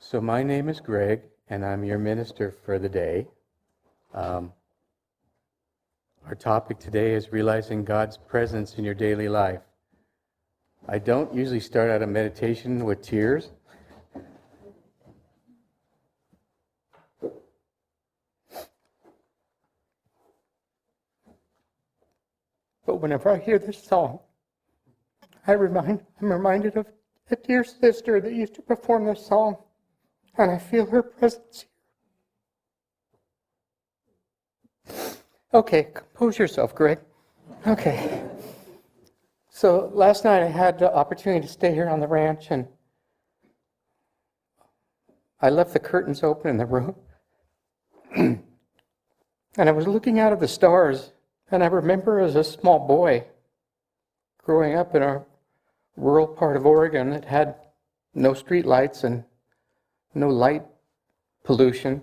So my name is Greg, and I'm your minister for the day. Our topic today is realizing God's presence in your daily life. I don't usually start out a meditation with tears. But whenever I hear this song, I'm reminded of a dear sister that used to perform this song, and I feel her presence here. Okay, compose yourself, Greg. Okay. So last night I had the opportunity to stay here on the ranch, and I left the curtains open in the room. And I was looking out at the stars, and I remember as a small boy growing up in a rural part of Oregon that had no street lights and no light pollution,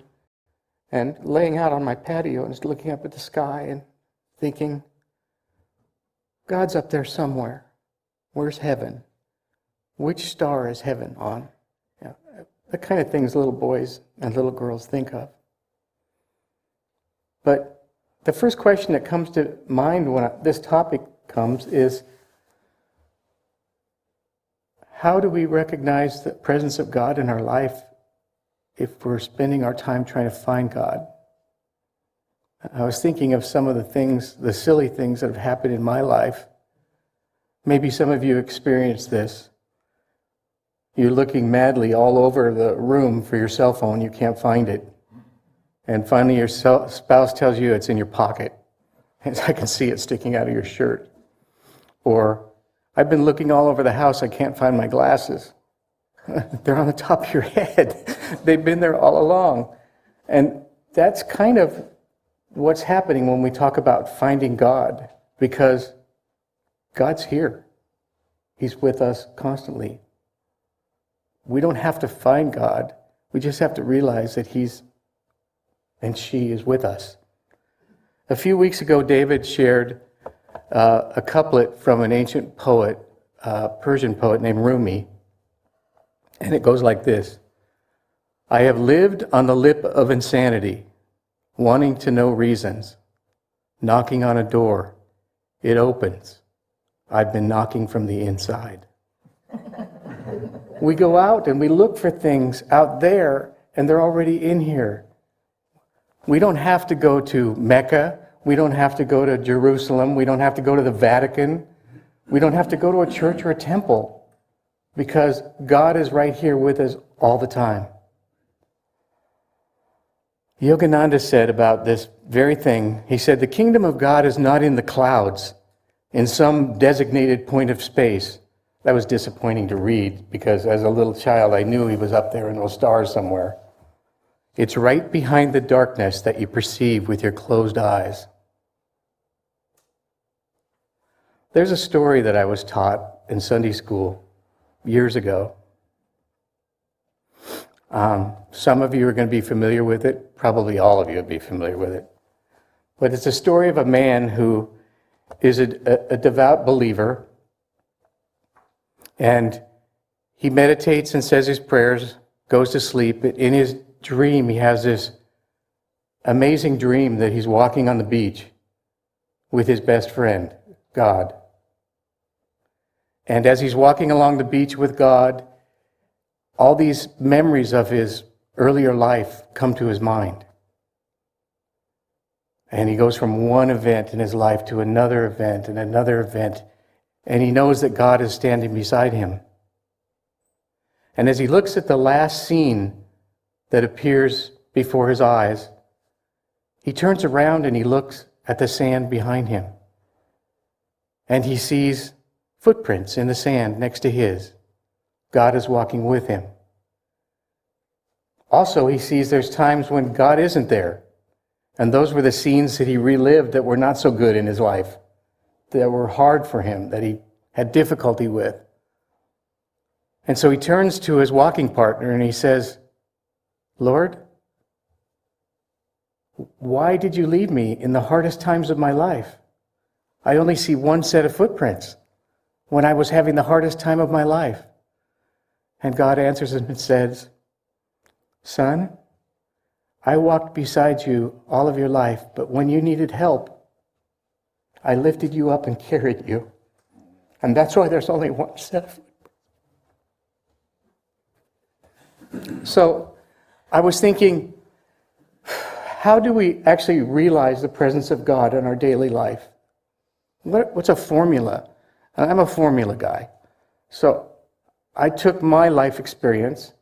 and laying out on my patio and just looking up at the sky and thinking, God's up there somewhere. Where's heaven? Which star is heaven on? Yeah, the kind of things little boys and little girls think of. But the first question that comes to mind when this topic comes is, how do we recognize the presence of God in our life if we're spending our time trying to find God? I was thinking of some of the things, the silly things that have happened in my life. Maybe some of you experienced this. You're looking madly all over the room for your cell phone, you can't find it. And finally your spouse tells you it's in your pocket. And I can see it sticking out of your shirt. Or, I've been looking all over the house, I can't find my glasses. They're on the top of your head. They've been there all along. And that's kind of what's happening when we talk about finding God, because God's here. He's with us constantly. We don't have to find God. We just have to realize that He's and she is with us. A few weeks ago, David shared a couplet from an ancient poet, Persian poet named Rumi. And it goes like this: I have lived on the lip of insanity, wanting to know reasons, knocking on a door, it opens. I've been knocking from the inside. We go out and we look for things out there, and they're already in here. We don't have to go to Mecca. We don't have to go to Jerusalem. We don't have to go to the Vatican. We don't have to go to a church or a temple, because God is right here with us all the time. Yogananda said about this very thing, he said, the kingdom of God is not in the clouds, in some designated point of space. That was disappointing to read, because as a little child I knew He was up there in those stars somewhere. It's right behind the darkness that you perceive with your closed eyes. There's a story that I was taught in Sunday school years ago. Some of you are going to be familiar with it. Probably all of you would be familiar with it. But it's a story of a man who is a devout believer, and he meditates and says his prayers, goes to sleep. In his dream, he has this amazing dream that he's walking on the beach with his best friend, God. And as he's walking along the beach with God, all these memories of his earlier life come to his mind. And he goes from one event in his life to another event and another event, and he knows that God is standing beside him. And as he looks at the last scene that appears before his eyes, he turns around and he looks at the sand behind him. And he sees footprints in the sand next to his. God is walking with him. Also, he sees there's times when God isn't there. And those were the scenes that he relived that were not so good in his life, that were hard for him, that he had difficulty with. And so he turns to his walking partner and he says, Lord, why did you leave me in the hardest times of my life? I only see one set of footprints when I was having the hardest time of my life. And God answers him and says, son, I walked beside you all of your life, but when you needed help, I lifted you up and carried you. And that's why there's only one set of footprints. So I was thinking, how do we actually realize the presence of God in our daily life? What's a formula? I'm a formula guy. So I took my life experience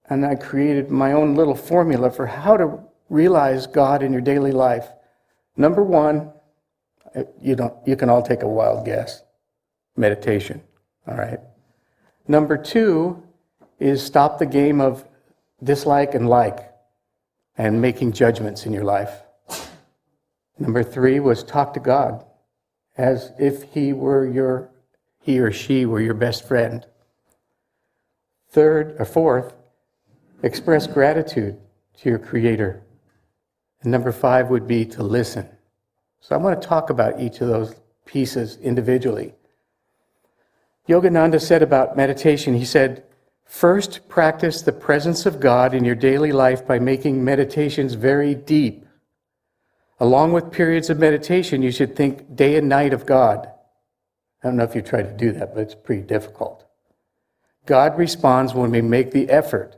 and I created my own little formula for how to realize God in your daily life. Number one, you can all take a wild guess. Meditation, all right? Number two is stop the game of dislike and like and making judgments in your life. Number three was talk to God as if he or she were your best friend. Fourth, express gratitude to your Creator. And number five would be to listen. So I want to talk about each of those pieces individually. Yogananda said about meditation, he said, first practice the presence of God in your daily life by making meditations very deep. Along with periods of meditation, you should think day and night of God. I don't know if you try to do that, but it's pretty difficult. God responds when we make the effort.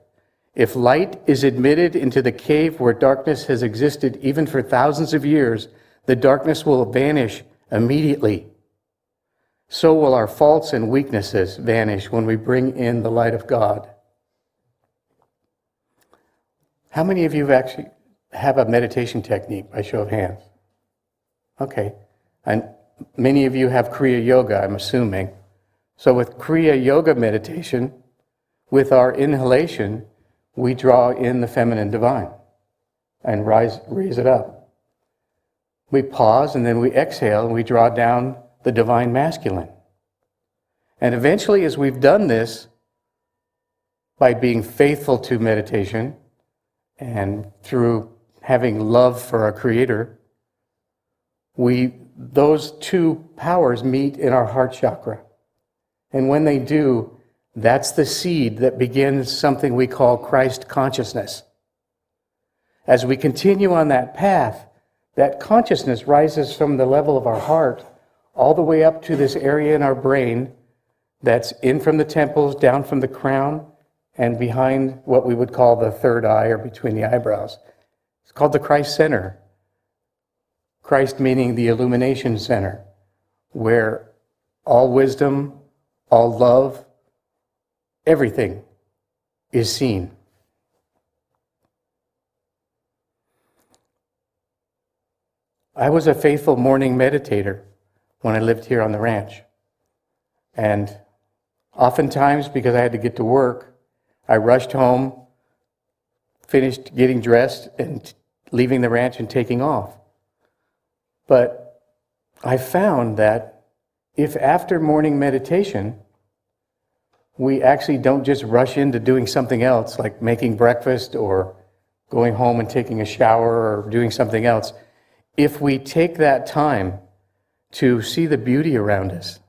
If light is admitted into the cave where darkness has existed even for thousands of years, the darkness will vanish immediately. So will our faults and weaknesses vanish when we bring in the light of God. How many of you actually have a meditation technique by show of hands? Okay. And many of you have Kriya Yoga, I'm assuming. So with Kriya Yoga meditation, with our inhalation, we draw in the feminine divine and raise it up. We pause and then we exhale and we draw down the divine masculine. And eventually, as we've done this, by being faithful to meditation and through having love for our Creator, those two powers meet in our heart chakra. And when they do, that's the seed that begins something we call Christ consciousness. As we continue on that path, that consciousness rises from the level of our heart all the way up to this area in our brain that's in from the temples, down from the crown, and behind what we would call the third eye or between the eyebrows. It's called the Christ Center. Christ meaning the illumination center, where all wisdom, all love, everything is seen. I was a faithful morning meditator when I lived here on the ranch. And oftentimes, because I had to get to work, I rushed home, finished getting dressed and leaving the ranch and taking off. But I found that if after morning meditation, we actually don't just rush into doing something else, like making breakfast or going home and taking a shower or doing something else, if we take that time to see the beauty around us.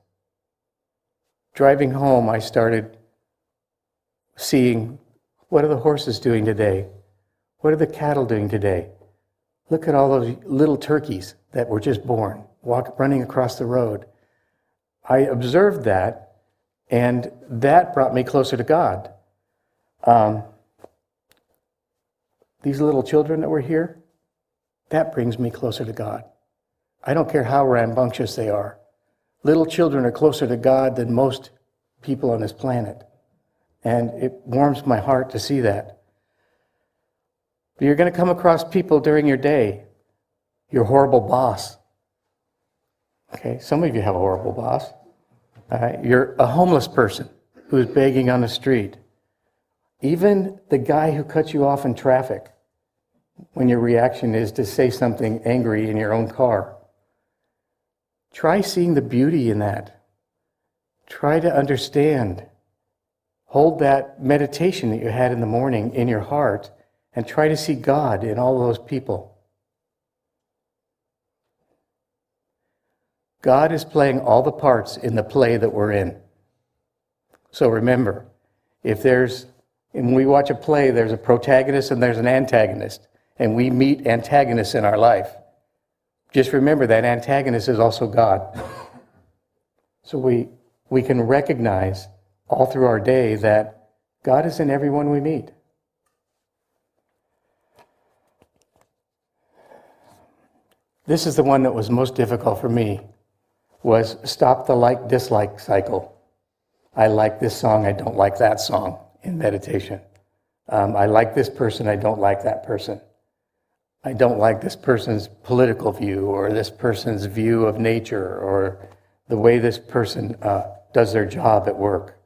Driving home, I started seeing, what are the horses doing today? What are the cattle doing today? Look at all those little turkeys that were just born, running across the road. I observed that, and that brought me closer to God. These little children that were here, that brings me closer to God. I don't care how rambunctious they are. Little children are closer to God than most people on this planet. And it warms my heart to see that. But you're going to come across people during your day, your horrible boss. Okay, some of you have a horrible boss. You're a homeless person who's begging on the street. Even the guy who cuts you off in traffic when your reaction is to say something angry in your own car. Try seeing the beauty in that. Try to understand. Hold that meditation that you had in the morning in your heart and try to see God in all those people. God is playing all the parts in the play that we're in. So remember, if there's And when we watch a play, there's a protagonist and there's an antagonist. And we meet antagonists in our life. Just remember that antagonist is also God. So we can recognize all through our day that God is in everyone we meet. This is the one that was most difficult for me, was stop the like-dislike cycle. I like this song, I don't like that song in meditation. I like this person, I don't like that person. I don't like this person's political view or this person's view of nature or the way this person does their job at work.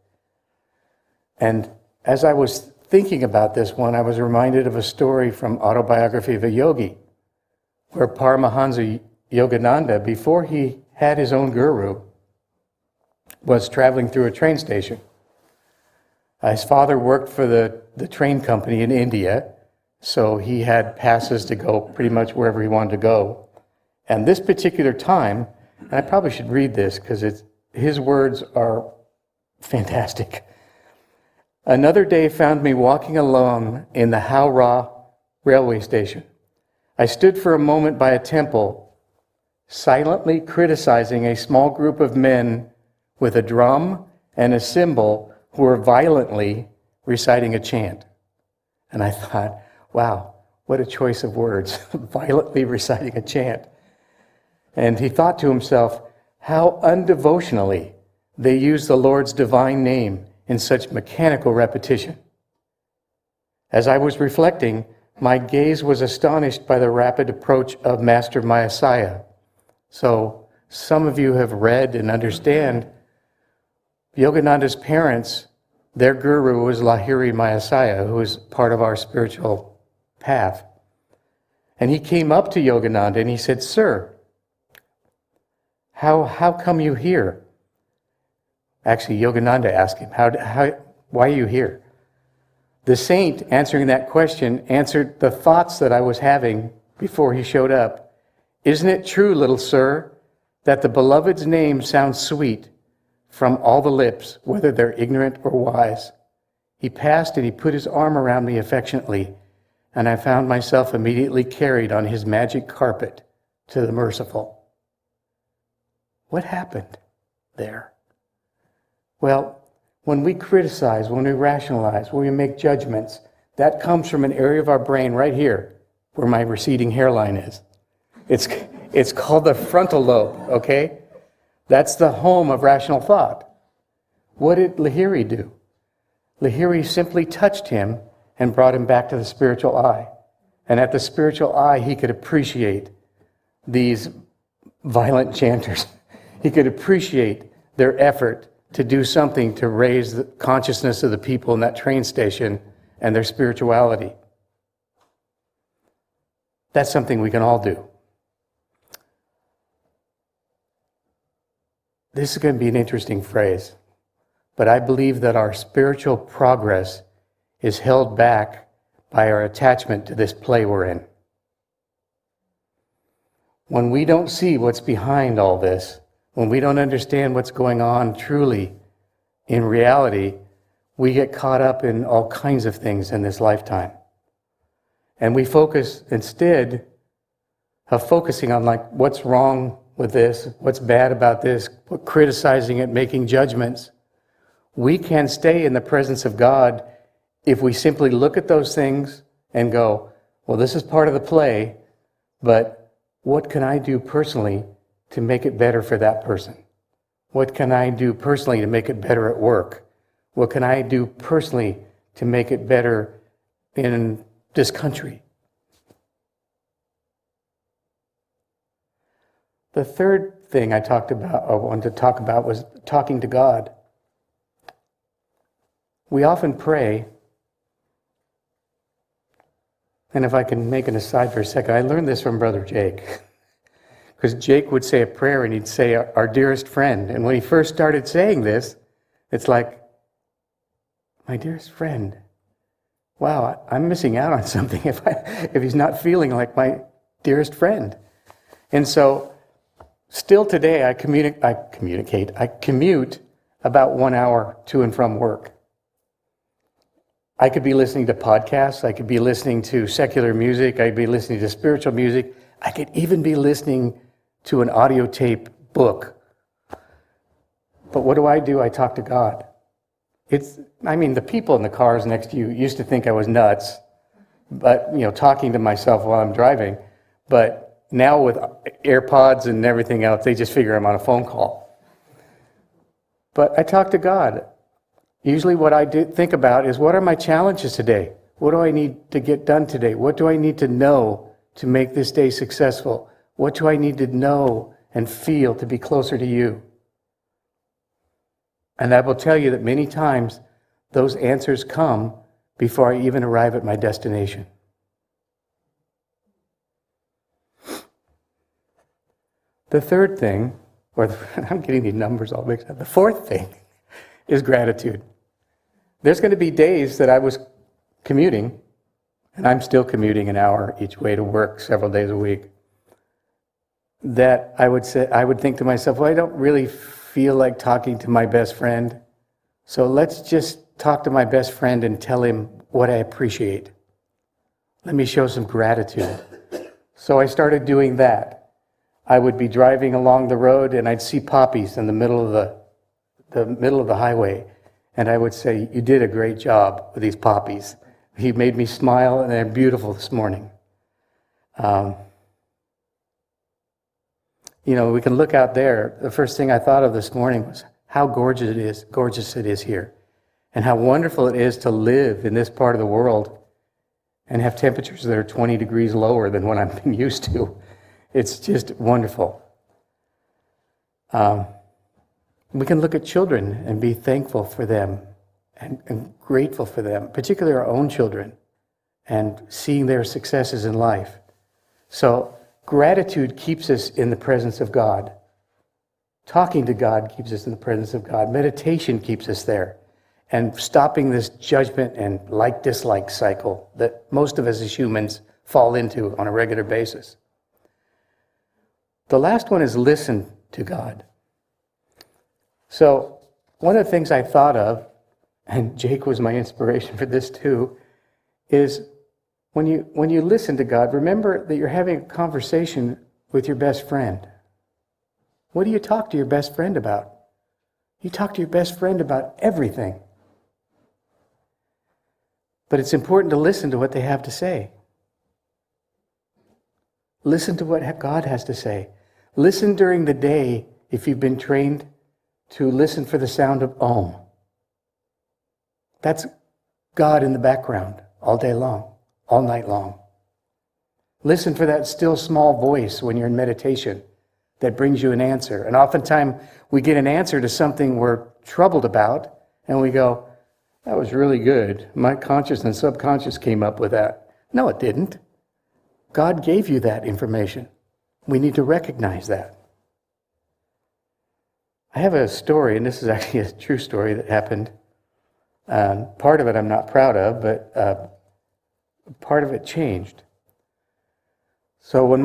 And as I was thinking about this one, I was reminded of a story from Autobiography of a Yogi, where Paramahansa Yogananda, before he had his own guru, was traveling through a train station. His father worked for the train company in India, so he had passes to go pretty much wherever he wanted to go. And this particular time, and I probably should read this because his words are fantastic. Another day found me walking alone in the Howrah railway station. I stood for a moment by a temple, silently criticizing a small group of men with a drum and a cymbal who were violently reciting a chant. And I thought, wow, what a choice of words, violently reciting a chant. And he thought to himself, how undevotionally they use the Lord's divine name in such mechanical repetition. As I was reflecting, my gaze was astonished by the rapid approach of Master Mayasaya. So some of you have read and understand Yogananda's parents, their guru was Lahiri Mayasaya, who is part of our spiritual path. And he came up to Yogananda and he said, "Sir, how come you here?" Actually, Yogananda asked him, why are you here? The saint, answering that question, answered the thoughts that I was having before he showed up. "Isn't it true, little sir, that the beloved's name sounds sweet from all the lips, whether they're ignorant or wise?" He passed and he put his arm around me affectionately, and I found myself immediately carried on his magic carpet to the merciful. What happened there? Well, when we criticize, when we rationalize, when we make judgments, that comes from an area of our brain right here, where my receding hairline is. It's called the frontal lobe, okay? That's the home of rational thought. What did Lahiri do? Lahiri simply touched him and brought him back to the spiritual eye. And at the spiritual eye, he could appreciate these violent chanters. He could appreciate their effort to do something to raise the consciousness of the people in that train station and their spirituality. That's something we can all do. This is going to be an interesting phrase, but I believe that our spiritual progress is held back by our attachment to this play we're in. When we don't see what's behind all this, when we don't understand what's going on truly in reality, we get caught up in all kinds of things in this lifetime. And we focus, instead of focusing on like what's wrong with this, what's bad about this, criticizing it, making judgments, we can stay in the presence of God if we simply look at those things and go, well, this is part of the play, but what can I do personally to make it better for that person? What can I do personally to make it better at work? What can I do personally to make it better in this country? The third thing I wanted to talk about was talking to God. We often pray, and if I can make an aside for a second, I learned this from Brother Jake. Because Jake would say a prayer and he'd say, our dearest friend. And when he first started saying this, it's like, my dearest friend. Wow, I'm missing out on something if he's not feeling like my dearest friend. And so, still today, I commute about 1 hour to and from work. I could be listening to podcasts. I could be listening to secular music. I'd be listening to spiritual music. I could even be listening to an audio tape book. But what do? I talk to God. The people in the cars next to you used to think I was nuts, but, talking to myself while I'm driving. But now with AirPods and everything else, they just figure I'm on a phone call. But I talk to God. Usually what I think about is, what are my challenges today? What do I need to get done today? What do I need to know to make this day successful? What do I need to know and feel to be closer to you? And I will tell you that many times those answers come before I even arrive at my destination. The third thing, I'm getting these numbers all mixed up. The fourth thing is gratitude. There's going to be days that I was commuting, and I'm still commuting an hour each way to work several days a week, that I would think to myself, well, I don't really feel like talking to my best friend, so let's just talk to my best friend and tell him what I appreciate. Let me show some gratitude. So I started doing that. I would be driving along the road and I'd see poppies in the middle of the highway, and I would say, you did a great job with these poppies. He made me smile, and they're beautiful this morning. We can look out there. The first thing I thought of this morning was how gorgeous it is here, and how wonderful it is to live in this part of the world and have temperatures that are 20 degrees lower than what I've been used to. It's just wonderful. We can look at children and be thankful for them and grateful for them, particularly our own children, and seeing their successes in life. So gratitude keeps us in the presence of God. Talking to God keeps us in the presence of God. Meditation keeps us there. And stopping this judgment and like-dislike cycle that most of us as humans fall into on a regular basis. The last one is listen to God. So one of the things I thought of, and Jake was my inspiration for this too, is when you listen to God, remember that you're having a conversation with your best friend. What do you talk to your best friend about? You talk to your best friend about everything. But it's important to listen to what they have to say. Listen to what God has to say. Listen during the day if you've been trained to listen for the sound of Om. That's God in the background all day long, all night long. Listen for that still small voice when you're in meditation that brings you an answer. And oftentimes we get an answer to something we're troubled about, and we go, that was really good. My conscious and subconscious came up with that. No, it didn't. God gave you that information. We need to recognize that. I have a story, and this is actually a true story that happened. Part of it I'm not proud of, but part of it changed. So when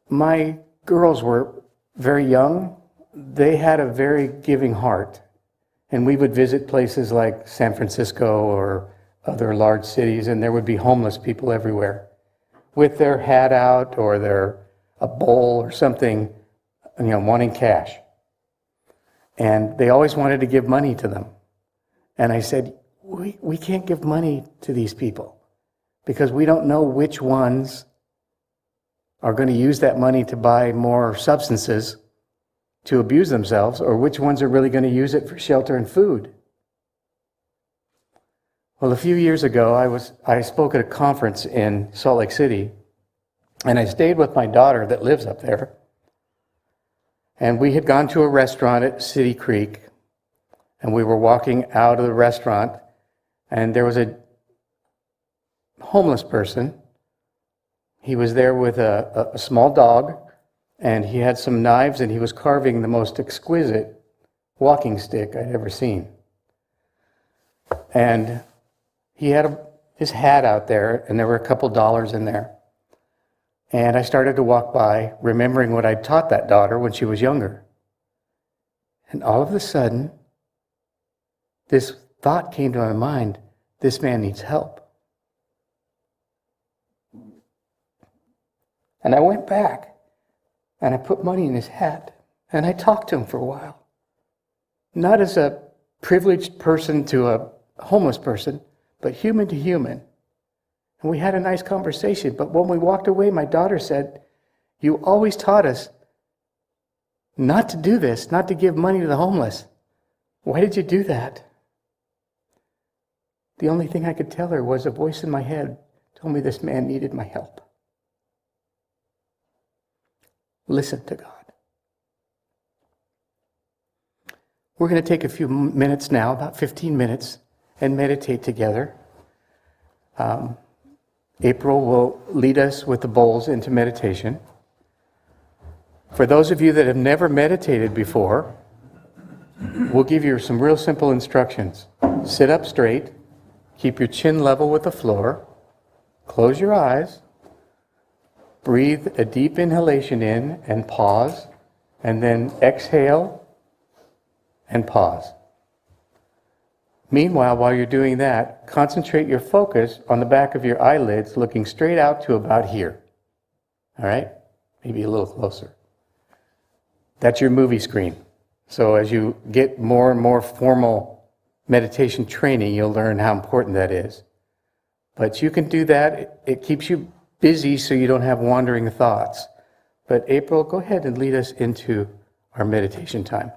my girls were very young, they had a very giving heart. And we would visit places like San Francisco or other large cities, and there would be homeless people everywhere with their hat out or a bowl or something, wanting cash. And they always wanted to give money to them. And I said, we can't give money to these people because we don't know which ones are going to use that money to buy more substances to abuse themselves, or which ones are really going to use it for shelter and food. Well, a few years ago, I spoke at a conference in Salt Lake City, and I stayed with my daughter that lives up there. And we had gone to a restaurant at City Creek, and we were walking out of the restaurant, and there was a homeless person. He was there with a small dog, and he had some knives, and he was carving the most exquisite walking stick I'd ever seen. And he had his hat out there, and there were a couple dollars in there. And I started to walk by, remembering what I'd taught that daughter when she was younger. And all of a sudden, this thought came to my mind, this man needs help. And I went back and I put money in his hat and I talked to him for a while. Not as a privileged person to a homeless person, but human to human. And we had a nice conversation. But when we walked away, my daughter said, "You always taught us not to do this, not to give money to the homeless. Why did you do that?" The only thing I could tell her was a voice in my head told me this man needed my help. Listen to God. We're going to take a few minutes now, about 15 minutes, and meditate together. April will lead us with the bowls into meditation. For those of you that have never meditated before, we'll give you some real simple instructions. Sit up straight, keep your chin level with the floor, close your eyes, breathe a deep inhalation in and pause, and then exhale and pause. Meanwhile, while you're doing that, concentrate your focus on the back of your eyelids, looking straight out to about here. All right? Maybe a little closer. That's your movie screen. So as you get more and more formal meditation training, you'll learn how important that is. But you can do that. It keeps you busy so you don't have wandering thoughts. But April, go ahead and lead us into our meditation time.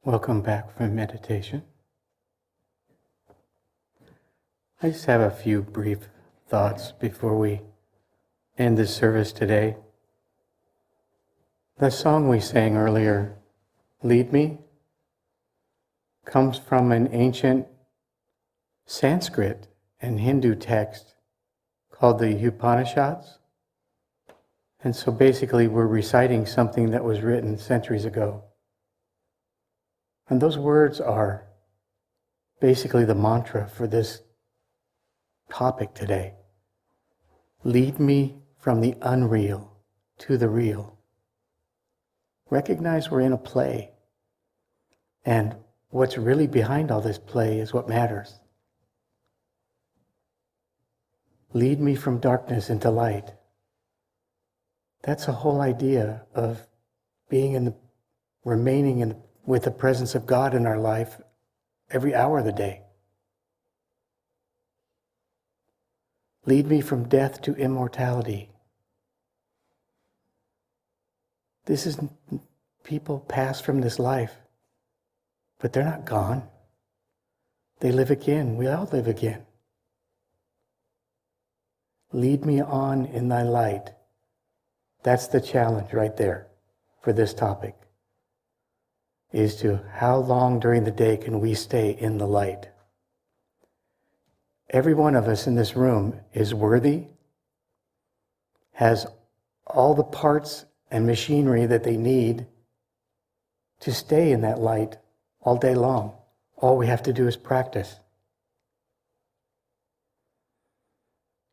Welcome back from meditation. I just have a few brief thoughts before we end this service today. The song we sang earlier, Lead Me, comes from an ancient Sanskrit and Hindu text called the Upanishads. And so basically we're reciting something that was written centuries ago. And those words are basically the mantra for this topic today. Lead me from the unreal to the real. Recognize we're in a play. And what's really behind all this play is what matters. Lead me from darkness into light. That's the whole idea of remaining with the presence of God in our life every hour of the day. Lead me from death to immortality. This is, people pass from this life, but they're not gone. They live again. We all live again. Lead me on in thy light. That's the challenge right there for this topic, is to how long during the day can we stay in the light? Every one of us in this room is worthy, has all the parts and machinery that they need to stay in that light all day long. All we have to do is practice.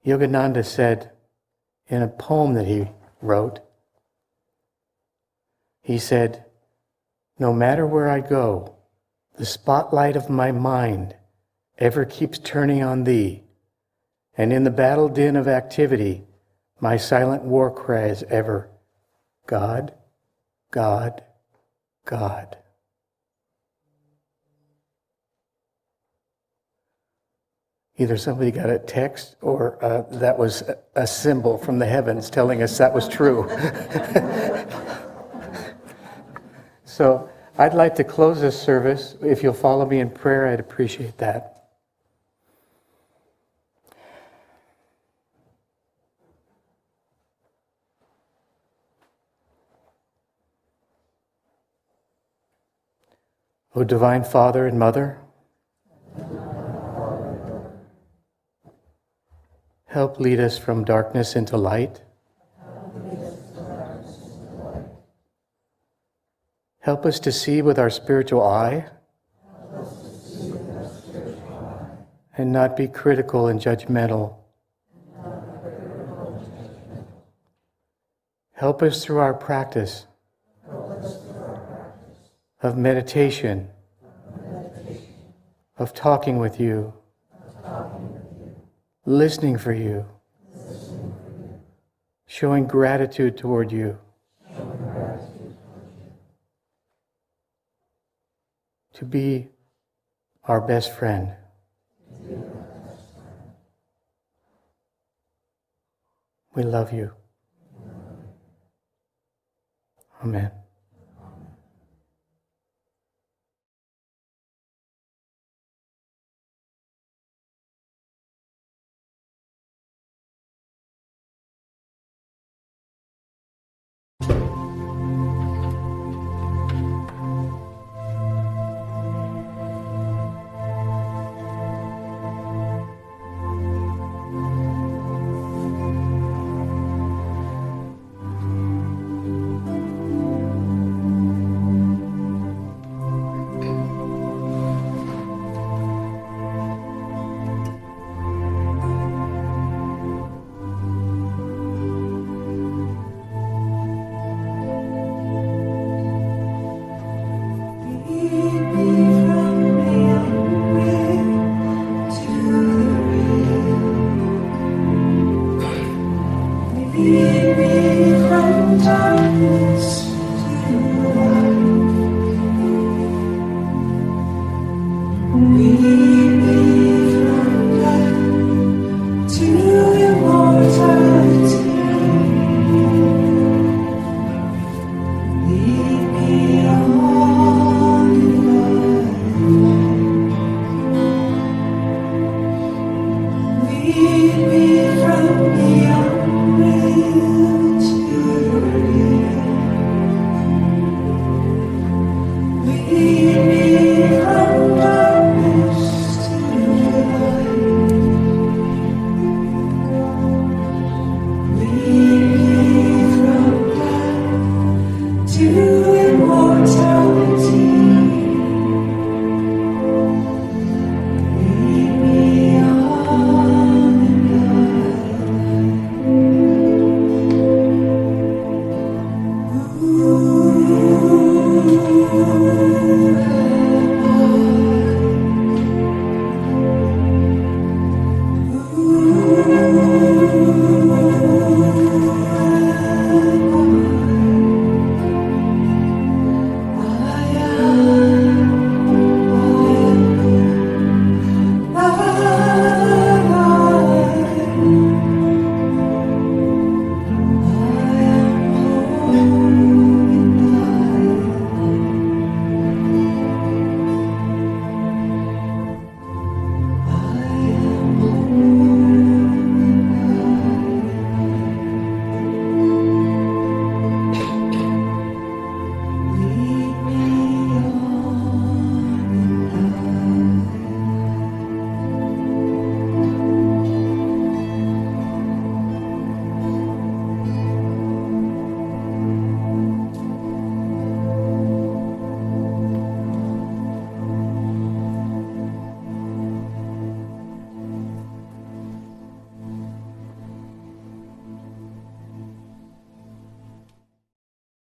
Yogananda said in a poem that he wrote, he said, "No matter where I go, the spotlight of my mind ever keeps turning on thee, and in the battle din of activity, my silent war cry is ever, God, God, God." Either somebody got a text or that was a symbol from the heavens telling us that was true. So I'd like to close this service. If you'll follow me in prayer, I'd appreciate that. O Divine Father and Mother, help lead us from darkness into light. Help us to see with our spiritual eye and not be critical and judgmental. Help us through our practice of meditation, of talking with you, listening for you, showing gratitude toward you, to be our best friend. We love you. Amen.